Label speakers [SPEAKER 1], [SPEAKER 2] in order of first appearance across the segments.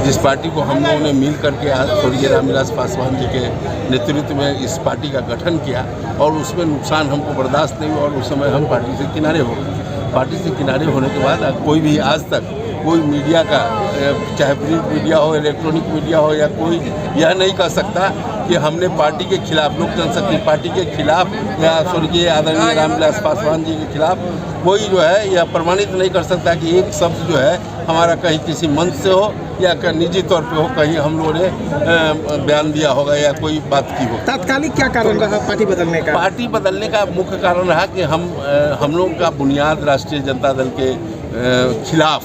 [SPEAKER 1] जिस पार्टी को हम लोगों ने मिल करके आज स्वर्गीय रामविलास पासवान जी के नेतृत्व में इस पार्टी का गठन किया और उसमें नुकसान हमको बर्दाश्त नहीं हुआ और उस समय हम पार्टी से किनारे हो गए। पार्टी से किनारे होने के बाद कोई भी आज तक कोई मीडिया का, चाहे प्रिंट मीडिया हो, इलेक्ट्रॉनिक मीडिया हो, या कोई यह नहीं कह सकता कि हमने पार्टी के खिलाफ, लोक जनशक्ति पार्टी के खिलाफ या स्वर्गीय आदरणीय रामविलास पासवान जी के खिलाफ कोई जो है यह प्रमाणित नहीं कर सकता कि एक शब्द जो है हमारा कहीं किसी मंच से हो या निजी तौर पे हो, कहीं हम लोगों ने बयान दिया होगा या कोई बात की हो।
[SPEAKER 2] तात्कालिक क्या कारण रहा पार्टी बदलने का?
[SPEAKER 1] पार्टी बदलने का मुख्य कारण रहा कि हम लोगों का बुनियाद राष्ट्रीय जनता दल के खिलाफ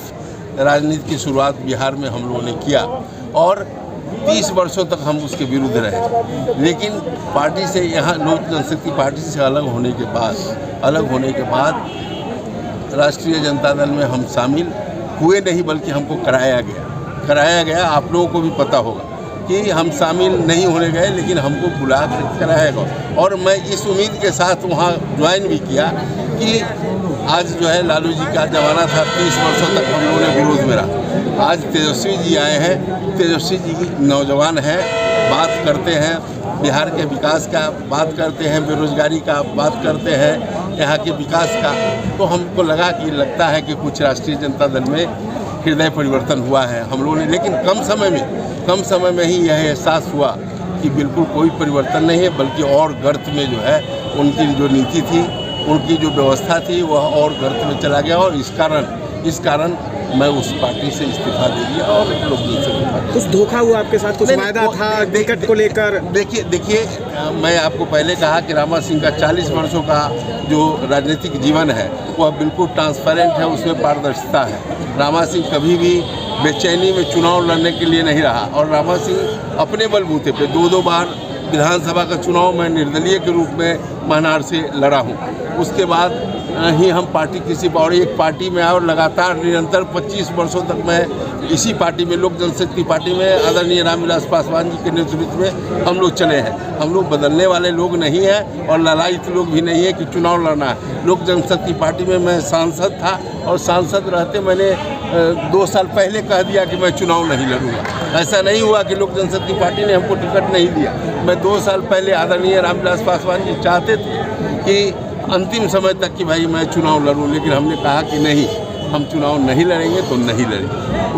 [SPEAKER 1] राजनीति की शुरुआत बिहार में हम लोगों ने किया और 30 वर्षों तक हम उसके विरुद्ध रहे। लेकिन पार्टी से, यहाँ लोक जनशक्ति पार्टी से अलग होने के बाद राष्ट्रीय जनता दल में हम शामिल हुए नहीं, बल्कि हमको कराया गया। आप लोगों को भी पता होगा कि हम शामिल नहीं होने गए, लेकिन हमको बुला कर कराया गया और मैं इस उम्मीद के साथ वहाँ ज्वाइन भी किया कि आज जो है लालू जी का ज़माना था, 30 वर्षों तक हम लोगों ने विरोध में रहा। आज तेजस्वी जी आए हैं, तेजस्वी जी नौजवान हैं, बात करते हैं बिहार के विकास का, बात करते हैं बेरोजगारी का, बात करते हैं यहाँ के विकास का, तो हमको लगता है कि कुछ राष्ट्रीय जनता दल में हृदय परिवर्तन हुआ है हम लोगों ने। लेकिन कम समय में ही यह एहसास हुआ कि बिल्कुल कोई परिवर्तन नहीं है, बल्कि और गर्त में जो है उनकी जो नीति थी, उनकी जो व्यवस्था थी, वह और गर्त में चला गया और इस कारण मैं उस पार्टी से इस्तीफा दे दिया और लोग से
[SPEAKER 2] कुछ धोखा हुआ आपके साथ? कुछ वायदा था टिकट को लेकर?
[SPEAKER 1] देखिए, मैं आपको पहले कहा कि रामा सिंह का 40 वर्षों का जो राजनीतिक जीवन है वह बिल्कुल ट्रांसपेरेंट है, उसमें पारदर्शिता है। रामा सिंह कभी भी बेचैनी में चुनाव लड़ने के लिए नहीं रहा और रामा सिंह अपने बलबूते पे 2 बार विधानसभा का चुनाव मैं निर्दलीय के रूप में महनार से लड़ा हूँ। उसके बाद ही हम पार्टी किसी और एक पार्टी में आए और लगातार निरंतर 25 वर्षों तक मैं इसी पार्टी में, लोक जनशक्ति पार्टी में आदरणीय रामविलास पासवान जी के नेतृत्व में हम लोग चले हैं। हम लोग बदलने वाले लोग नहीं हैं और ललायित लोग भी नहीं है कि चुनाव लड़ना है। लोक जनशक्ति पार्टी में मैं सांसद था और सांसद रहते मैंने 2 साल पहले कह दिया कि मैं चुनाव नहीं लड़ूंगा। ऐसा नहीं हुआ कि लोक जनशक्ति पार्टी ने हमको टिकट नहीं दिया। मैं 2 साल पहले आदरणीय रामविलास पासवान जी चाहते थे कि अंतिम समय तक कि भाई मैं चुनाव लड़ूं, लेकिन हमने कहा कि नहीं, हम चुनाव नहीं लड़ेंगे तो नहीं लड़ेंगे।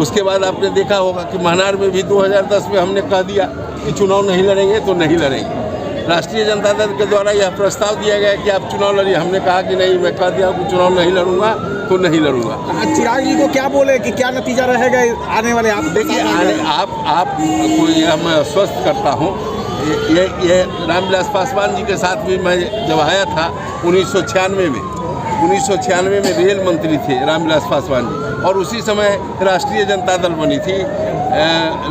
[SPEAKER 1] उसके बाद आपने देखा होगा कि महनार में भी 2010 में हमने कह दिया कि चुनाव नहीं लड़ेंगे तो नहीं लड़ेंगे। राष्ट्रीय जनता दल के द्वारा यह प्रस्ताव दिया गया कि आप चुनाव लड़िए, हमने कहा कि नहीं, मैं कह दिया कि चुनाव नहीं लड़ूंगा तो नहीं लड़ूंगा।
[SPEAKER 2] चिराग जी को क्या बोले कि क्या नतीजा रहेगा आने वाले? आप
[SPEAKER 1] देखिए, आप को यह मैं आश्वस्त करता हूँ, ये रामविलास पासवान जी के साथ भी मैं जब आया था 1996 में रेल मंत्री थे रामविलास पासवान जी और उसी समय राष्ट्रीय जनता दल बनी थी।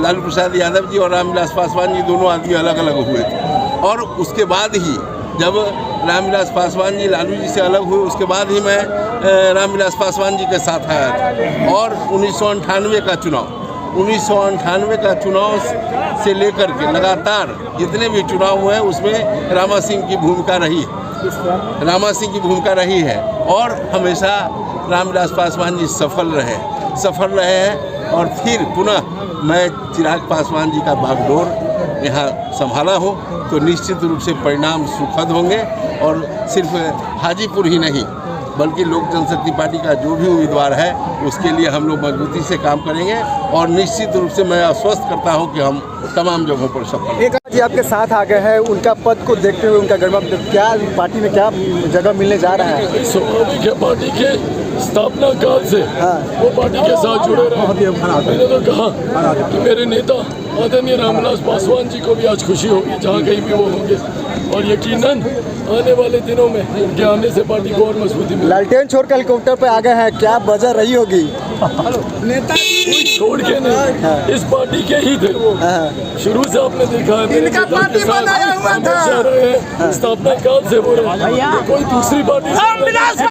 [SPEAKER 1] लालू प्रसाद यादव जी और रामविलास पासवान जी दोनों आदमी अलग अलग हुए थे और उसके बाद ही जब रामविलास पासवान जी लालू जी से अलग हुए, उसके बाद ही मैं रामविलास पासवान जी के साथ आया था। और 1998 का चुनाव से लेकर के लगातार जितने भी चुनाव हुए उसमें रामा सिंह की भूमिका रही है और हमेशा रामविलास पासवान जी सफल रहे हैं और फिर पुनः मैं चिराग पासवान जी का बागडोर यहाँ संभाला हूँ, तो निश्चित रूप से परिणाम सुखद होंगे और सिर्फ हाजीपुर ही नहीं बल्कि लोक जनशक्ति पार्टी का जो भी उम्मीदवार है उसके लिए हम लोग मजबूती से काम करेंगे और निश्चित रूप से मैं आश्वस्त करता हूं कि हम तमाम जगहों पर सफल।
[SPEAKER 2] एक जी आपके साथ आ गए हैं, उनका पद को देखते हुए उनका गढ़ क्या पार्टी में क्या जगह मिलने जा रहा है?
[SPEAKER 3] स्वाभाविक है, पार्टी के स्थापना काल से वो पार्टी के साथ जुड़े रहे। मैंने तो कहा कि मेरे नेता आदरणीय रामविलास पासवान जी को भी आज खुशी होगी जहाँ कहीं भी वो होंगे और यकीनन आने वाले दिनों में उनके आने से पार्टी को और मजबूती मिलेगी।
[SPEAKER 2] लालटेन छोड़ कर हेलीकॉप्टर पे आ गए हैं, क्या वजह रही होगी?
[SPEAKER 3] नेता कोई छोड़ के नहीं, इस पार्टी के ही थे वो। शुरू से आपने देखा है मेरे नेता के साथ हमेशा रहे हैं, स्थापना काल से वो रहे, कोई दूसरी पार्टी